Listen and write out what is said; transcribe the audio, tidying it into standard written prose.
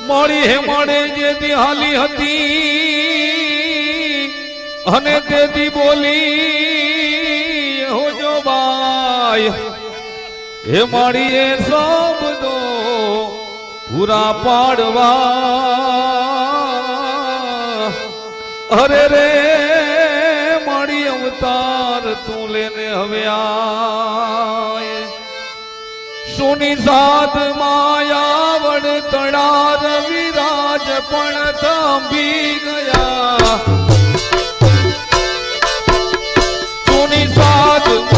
મળી હે મળે જેથી હાલી હતી અને તેથી બોલી હો જો બાય હે મારી એ શબ્દો પૂરા પાડવા અરે રે મારી અવતાર તું લેને હવે આય સુની સાત માયા વડ તળાર વિરાજ પણ થાંભી ગયા સુની સાત